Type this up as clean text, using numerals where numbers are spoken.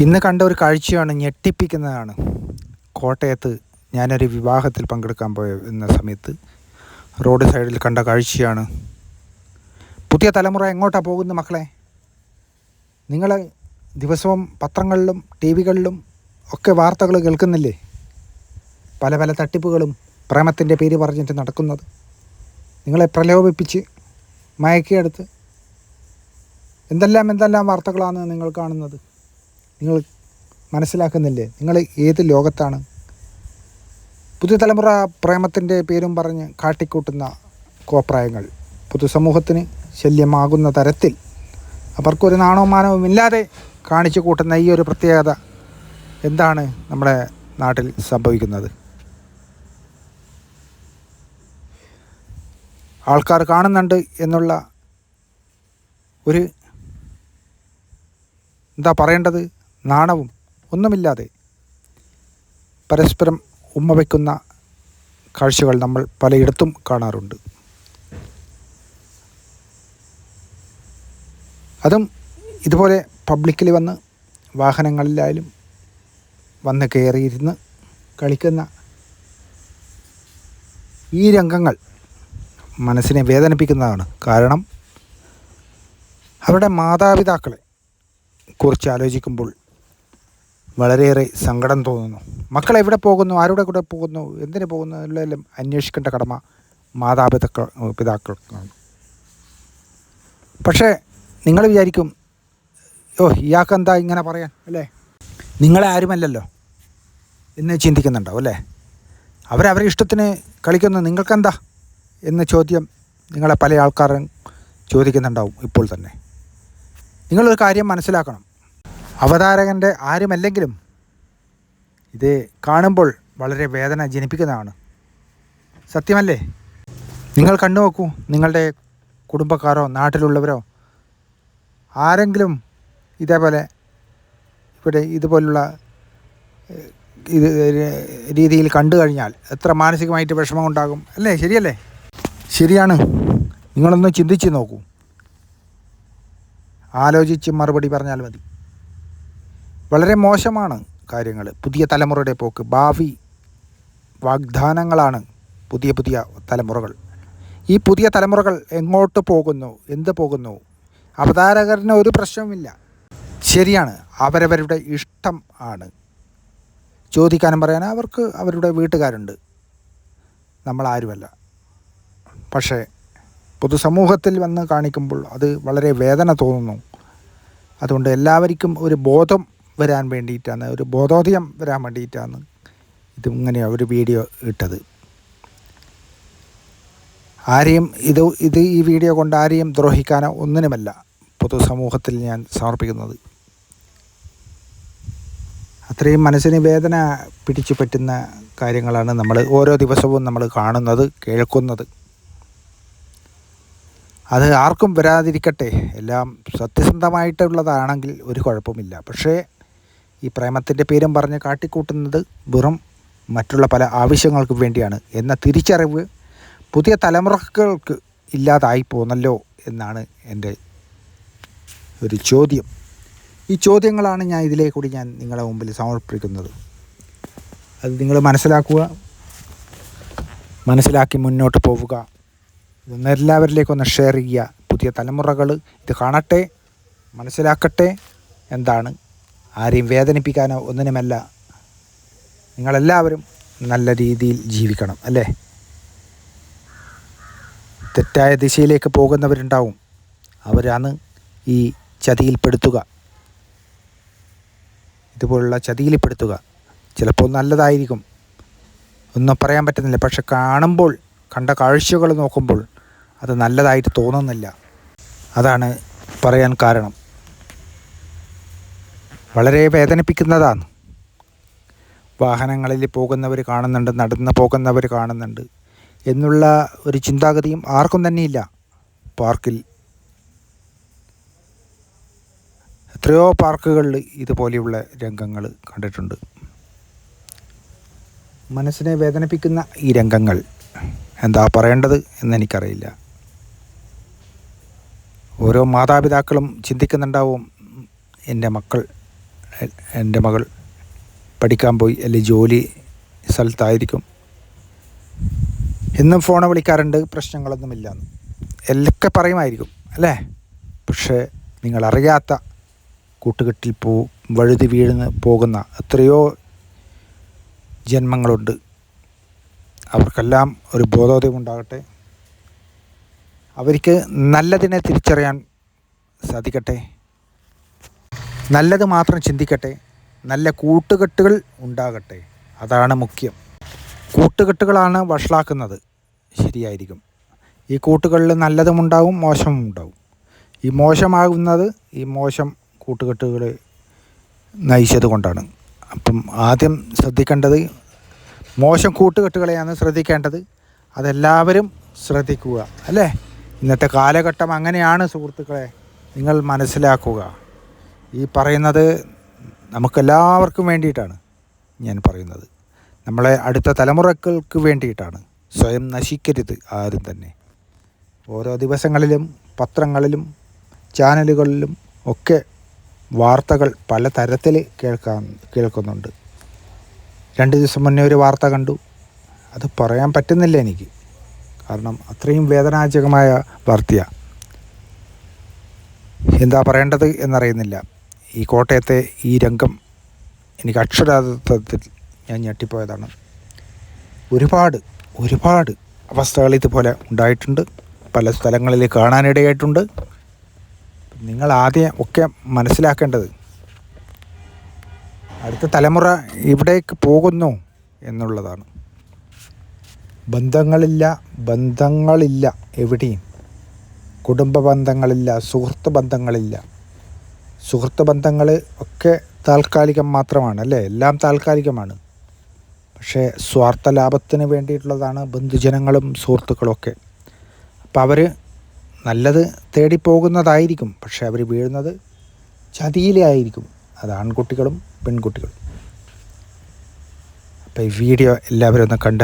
ഇന്ന് കണ്ട ഒരു കാഴ്ചയാണ്, ഞെട്ടിപ്പിക്കുന്നതാണ്. കോട്ടയത്ത് ഞാനൊരു വിവാഹത്തിൽ പങ്കെടുക്കാൻ പോയ സമയത്ത് റോഡ് സൈഡിൽ കണ്ട കാഴ്ചയാണ്. പുതിയ തലമുറ എങ്ങോട്ടാണ് പോകുന്നത് മക്കളെ? നിങ്ങൾ ദിവസവും പത്രങ്ങളിലും ടി വികളിലും ഒക്കെ വാർത്തകൾ കേൾക്കുന്നില്ലേ? പല പല തട്ടിപ്പുകളും പ്രേമത്തിൻ്റെ പേര് പറഞ്ഞിട്ട് നടക്കുന്നത്, നിങ്ങളെ പ്രലോഭിപ്പിച്ച് മയക്കിയെടുത്ത് എന്തെല്ലാം വാർത്തകളാണ് നിങ്ങൾ കാണുന്നത്. നിങ്ങൾ മനസ്സിലാക്കുന്നില്ലേ? നിങ്ങൾ ഏത് ലോകത്താണ്? പുതിയ തലമുറ പ്രേമത്തിൻ്റെ പേരും പറഞ്ഞ് കാട്ടിക്കൂട്ടുന്ന കോപ്രായങ്ങൾ പൊതുസമൂഹത്തിന് ശല്യമാകുന്ന തരത്തിൽ അവർക്കൊരു നാണവും മാനവും ഇല്ലാതെ കാണിച്ചു കൂട്ടുന്ന ഈ ഒരു പ്രത്യേകത എന്താണ് നമ്മുടെ നാട്ടിൽ സംഭവിക്കുന്നത്? ആൾക്കാർ കാണുന്നുണ്ട് എന്നുള്ള ഒരു എന്താ പറയേണ്ടത്, നാണവും ഒന്നുമില്ലാതെ പരസ്പരം ഉമ്മ വയ്ക്കുന്ന കാഴ്ചകൾ നമ്മൾ പലയിടത്തും കാണാറുണ്ട്. അതും ഇതുപോലെ പബ്ലിക്കിൽ വന്ന് വാഹനങ്ങളിലായാലും വന്ന് കയറിയിരുന്ന് കളിക്കുന്ന ഈ രംഗങ്ങൾ മനസ്സിനെ വേദനിപ്പിക്കുന്നതാണ്. കാരണം അവരുടെ മാതാപിതാക്കളെ കുറിച്ച് ആലോചിക്കുമ്പോൾ വളരെയേറെ സങ്കടം തോന്നുന്നു. മക്കൾ എവിടെ പോകുന്നു, ആരുടെ കൂടെ പോകുന്നു, എന്തിനു പോകുന്നു എന്നെല്ലാം അന്വേഷിക്കേണ്ട കടമ പിതാക്കൾക്കാണ്. പക്ഷേ നിങ്ങൾ വിചാരിക്കും, ഇയാൾക്കെന്താ ഇങ്ങനെ പറയാൻ അല്ലേ, നിങ്ങളെ ആരുമല്ലല്ലോ എന്ന് ചിന്തിക്കുന്നുണ്ടാവും അല്ലേ? അവരവരുടെ ഇഷ്ടത്തിന് കളിക്കുന്നു, നിങ്ങൾക്കെന്താ എന്ന ചോദ്യം നിങ്ങളെ പല ആൾക്കാരും ചോദിക്കുന്നുണ്ടാവും ഇപ്പോൾ തന്നെ. നിങ്ങളൊരു കാര്യം മനസ്സിലാക്കണം, അവതാരകൻ്റെ ആരുമല്ലെങ്കിലും ഇത് കാണുമ്പോൾ വളരെ വേദന ജനിപ്പിക്കുന്നതാണ്. സത്യമല്ലേ? നിങ്ങൾ കണ്ടു നോക്കൂ, നിങ്ങളുടെ കുടുംബക്കാരോ നാട്ടിലുള്ളവരോ ആരെങ്കിലും ഇതേപോലെ ഇതുപോലുള്ള രീതിയിൽ കണ്ടു കഴിഞ്ഞാൽ എത്ര മാനസികമായിട്ട് വിഷമം ഉണ്ടാകും അല്ലേ? ശരിയല്ലേ? ശരിയാണ്. നിങ്ങളൊന്ന് ചിന്തിച്ച് നോക്കൂ, ആലോചിച്ച് മറുപടി പറഞ്ഞാൽ മതി. വളരെ മോശമാണ് കാര്യങ്ങൾ. പുതിയ തലമുറയുടെ പോക്ക്, ഭാവി വാഗ്ദാനങ്ങളാണ് പുതിയ തലമുറകൾ. ഈ പുതിയ തലമുറകൾ എങ്ങോട്ട് പോകുന്നു, എന്ത് പോകുന്നു? അവതാരകരന് ഒരു പ്രശ്നവുമില്ല. ശരിയാണ്, അവരവരുടെ ഇഷ്ടം ആണ്. ചോദിക്കാനും പറയാനും അവർക്ക് അവരുടെ വീട്ടുകാരുണ്ട്, നമ്മളാരുമല്ല. പക്ഷേ പൊതുസമൂഹത്തിൽ വന്ന് കാണിക്കുമ്പോൾ അത് വളരെ വേദന തോന്നുന്നു. അതുകൊണ്ട് എല്ലാവർക്കും ഒരു ബോധം വരാൻ വേണ്ടിയിട്ടാണ്, ഒരു ബോധോദയം വരാൻ വേണ്ടിയിട്ടാണ് ഇതിങ്ങനെ ഒരു വീഡിയോ ഇട്ടത്. ആരെയും ഈ വീഡിയോ കൊണ്ട് ആരെയും ദ്രോഹിക്കാനോ ഒന്നിനുമല്ല പൊതുസമൂഹത്തിൽ ഞാൻ സമർപ്പിക്കുന്നത്. അത്രയും മനസ്സിന് വേദന പിടിച്ചു പറ്റുന്ന കാര്യങ്ങളാണ് നമ്മൾ ഓരോ ദിവസവും നമ്മൾ കാണുന്നത്, കേൾക്കുന്നത്. അത് ആർക്കും വരാതിരിക്കട്ടെ, എല്ലാം സത്യസന്ധമായിട്ടുള്ളതാണെങ്കിൽ ഒരു കുഴപ്പമില്ല. പക്ഷേ ഈ പ്രേമത്തിൻ്റെ പേരും പറഞ്ഞ് കാട്ടിക്കൂട്ടുന്നത് വെറും മറ്റുള്ള പല ആവശ്യങ്ങൾക്ക് വേണ്ടിയാണ് എന്ന തിരിച്ചറിവ് പുതിയ തലമുറകൾക്ക് ഇല്ലാതായി പോന്നല്ലോ എന്നാണ് എൻ്റെ ഒരു ചോദ്യം. ഈ ചോദ്യങ്ങളാണ് ഞാൻ ഇതിലേക്കൂടി ഞാൻ നിങ്ങളുടെ മുമ്പിൽ സമർപ്പിക്കുന്നത്. അത് നിങ്ങൾ മനസ്സിലാക്കുക, മനസ്സിലാക്കി മുന്നോട്ട് പോവുക. ഇതൊന്ന് എല്ലാവരിലേക്കൊന്ന് ഷെയർ ചെയ്യുക. പുതിയ തലമുറകൾ ഇത് കാണട്ടെ, മനസ്സിലാക്കട്ടെ എന്താണ്. ആരെയും വേദനിപ്പിക്കാനോ ഒന്നിനുമല്ല. നിങ്ങളെല്ലാവരും നല്ല രീതിയിൽ ജീവിക്കണം അല്ലേ? തെറ്റായ ദിശയിലേക്ക് പോകുന്നവരുണ്ടാവും, അവരാണ് ഈ ചതിയിൽപ്പെടുത്തുക, ഇതുപോലുള്ള ചതിയിൽപ്പെടുത്തുക. ചിലപ്പോൾ നല്ലതായിരിക്കും, ഒന്നും പറയാൻ പറ്റുന്നില്ല. പക്ഷെ കാണുമ്പോൾ, കണ്ട കാഴ്ചകൾ നോക്കുമ്പോൾ അത് നല്ലതായിട്ട് തോന്നുന്നില്ല. അതാണ് പറയാൻ കാരണം. വളരെ വേദനിപ്പിക്കുന്നതാണ്. വാഹനങ്ങളിൽ പോകുന്നവർ കാണുന്നുണ്ട്, നടന്ന് പോകുന്നവർ കാണുന്നുണ്ട് എന്നുള്ള ഒരു ചിന്താഗതിയും ആർക്കും തന്നെയില്ല. പാർക്കിൽ എത്രയോ പാർക്കുകളിൽ ഇതുപോലെയുള്ള രംഗങ്ങൾ കണ്ടിട്ടുണ്ട്. മനസ്സിനെ വേദനിപ്പിക്കുന്ന ഈ രംഗങ്ങൾ എന്താ പറയേണ്ടത് എന്നെനിക്കറിയില്ല. ഓരോ മാതാപിതാക്കളും ചിന്തിക്കുന്നുണ്ടാവും, എൻ്റെ മക്കൾ എൻ്റെ മകൾ പഠിക്കാൻ പോയി, അല്ലെങ്കിൽ ജോലി സ്ഥലത്തായിരിക്കും, എന്നും ഫോണ് വിളിക്കാറുണ്ട്, പ്രശ്നങ്ങളൊന്നുമില്ല എല്ലൊക്കെ പറയുമായിരിക്കും അല്ലേ. പക്ഷേ നിങ്ങളറിയാത്ത കൂട്ടുകെട്ടിൽ വഴുതി വീഴുന്ന പോകുന്ന എത്രയോ ജന്മങ്ങളുണ്ട്. അവർക്കെല്ലാം ഒരു ബോധോദയം ഉണ്ടാകട്ടെ. അവർക്ക് നല്ലതിനെ തിരിച്ചറിയാൻ സാധിക്കട്ടെ. നല്ലത് മാത്രം ചിന്തിക്കട്ടെ. നല്ല കൂട്ടുകെട്ടുകൾ ഉണ്ടാകട്ടെ. അതാണ് മുഖ്യം. കൂട്ടുകെട്ടുകളാണ് വഷളാക്കുന്നത്. ശരിയായിരിക്കും. ഈ കൂട്ടുകളിൽ നല്ലതും ഉണ്ടാവും, മോശവും ഉണ്ടാവും. ഈ മോശമാകുന്നത് ഈ മോശം കൂട്ടുകെട്ടുകൾ നയിച്ചത് കൊണ്ടാണ്. അപ്പം ആദ്യം ശ്രദ്ധിക്കേണ്ടത് മോശം കൂട്ടുകെട്ടുകളെയാണ് ശ്രദ്ധിക്കേണ്ടത്. അതെല്ലാവരും ശ്രദ്ധിക്കുക അല്ലേ. ഇന്നത്തെ കാലഘട്ടം അങ്ങനെയാണ് സുഹൃത്തുക്കളെ. നിങ്ങൾ മനസ്സിലാക്കുക. ഈ പറയുന്നത് നമുക്കെല്ലാവർക്കും വേണ്ടിയിട്ടാണ് ഞാൻ പറയുന്നത്. നമ്മളെ അടുത്ത തലമുറകൾക്ക് വേണ്ടിയിട്ടാണ്. സ്വയം നശിക്കരുത് ആരും തന്നെ. ഓരോ ദിവസങ്ങളിലും പത്രങ്ങളിലും ചാനലുകളിലും ഒക്കെ വാർത്തകൾ പല തരത്തിൽ കേൾക്കുന്നുണ്ട്. 2 ദിവസം മുന്നേ ഒരു വാർത്ത കണ്ടു. അത് പറയാൻ പറ്റുന്നില്ല എനിക്ക്, കാരണം അത്രയും വേദനാജനകമായ വാർത്തയാണ്. എന്താ പറയേണ്ടത് എന്നറിയുന്നില്ല. ഈ കോട്ടയത്തെ ഈ രംഗം എനിക്ക് അക്ഷരാർത്ഥത്തിൽ ഞാൻ ഞെട്ടിപ്പോയതാണ്. ഒരുപാട് അവസ്ഥകൾ ഇതുപോലെ ഉണ്ടായിട്ടുണ്ട്. പല സ്ഥലങ്ങളിൽ കാണാനിടയായിട്ടുണ്ട്. നിങ്ങൾ ആദ്യം ഒക്കെ മനസ്സിലാക്കേണ്ടത് അടുത്ത തലമുറ ഇവിടേക്ക് പോകുന്നു എന്നുള്ളതാണ്. ബന്ധങ്ങളില്ല എവിടെയും. കുടുംബ ബന്ധങ്ങളില്ല, സുഹൃത്ത് ബന്ധങ്ങൾ ഒക്കെ താൽക്കാലികം മാത്രമാണ് അല്ലേ. എല്ലാം താൽക്കാലികമാണ്. പക്ഷേ സ്വാർത്ഥ ലാഭത്തിന് വേണ്ടിയിട്ടുള്ളതാണ് ബന്ധുജനങ്ങളും സുഹൃത്തുക്കളൊക്കെ. അപ്പോൾ അവർ നല്ലത് തേടിപ്പോകുന്നതായിരിക്കും, പക്ഷേ അവർ വീഴുന്നത് ചതിയിലായിരിക്കും. അത് ആൺകുട്ടികളും പെൺകുട്ടികളും. അപ്പോൾ ഈ വീഡിയോ എല്ലാവരും ഒന്ന് കണ്ട